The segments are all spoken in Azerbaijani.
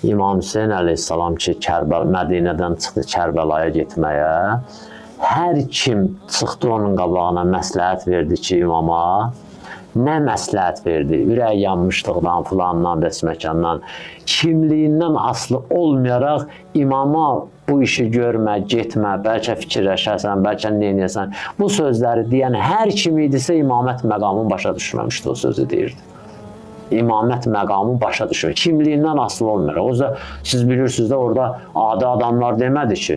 İmam Hüseyin əleyhissalam ki, Mədinədən çıxdı Kərbəlaya getməyə. Hər kim çıxdı onun qabağına məsləhət verdi ki, imama, nə məsləhət verdi? Ürək yanmışlıqdan, filandan, bəsməkandan, kimliyindən asılı olmayaraq imama bu işi görmə, getmə, bəlkə fikirləşərsən, bəlkə neynəyəsən. Bu sözləri deyən hər kim idisə imamət məqamını başa düşməmişdi, o sözü deyirdi. İmamət məqamı başa düşür. Kimliyindən asılı olmuyor. O yüzden siz bilirsiniz də orada adi adamlar demədi ki,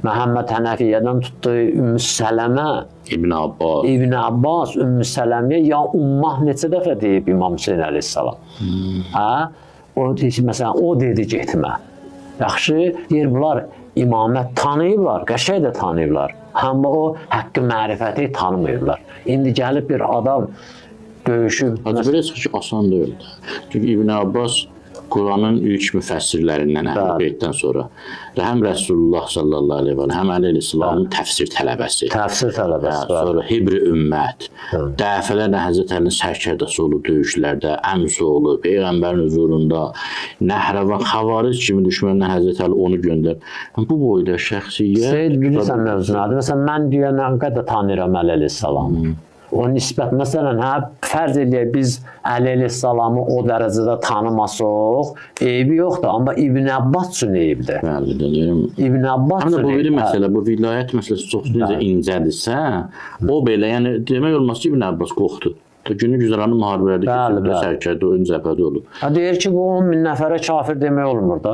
Məhəmməd Hənəfiyyədən tutdu Ümmü Sələmə, İbn Abbas, Ümmü Sələmiyə ya ummah neçə dəfə deyib İmam Hüseyin əleyhissalam. O deyir, məsələn, o dedi getmə. Yaxşı, deyir, bunlar imamət tanıyıblar, qəşəng də tanıyıblar. Həm o haqqı mərifəti tanımıyırlar. İndi gəlib bir adam döyüşüb. Belə çıxır ki, asan deyil. Çünki İbn Abbas Quranın ilk müfəssirlərindən Əhl-i Beytdən sonra həm Rəsulullah sallallahu aleyhi və həm Əleyhisselamın təfsir tələbəsi. Təfsir tələbəsi. Sonra Hibri ümmət. Dəfələrlə Həzrət Əlinin sərkərdəsi olub döyüşlərdə, əmsi olub, Peyğəmbərin huzurunda, Nəhrəvan, Xavaric kimi düşməndən Həzrət Əli onu göndər. Bu boyda şəxsiyyət... Seyid bilirsən mövzunadır. Məsələn, mən deyənə qədər tanıyıram Əleyhisselamı. O nisbət, məsələn, fərz eləyək, biz Əleyhisselamı o dərəcədə tanımasaq, eybi yoxdur, amma İbn Abbas üçün eyibdir. Bəli, deyirəm. İbn Abbas üçün eyibdir. Bu bir məsələ, bu vilayət məsələsi çox necə incədirsə, o belə, yəni demək olmaz ki, İbn Abbas qorxdu. Günü güzəranı müharibələrdə keçirdə, sərkərdə, ön cəbhədə olub. Deyir ki, bu 10.000 nəfərə kafir demək olmur da.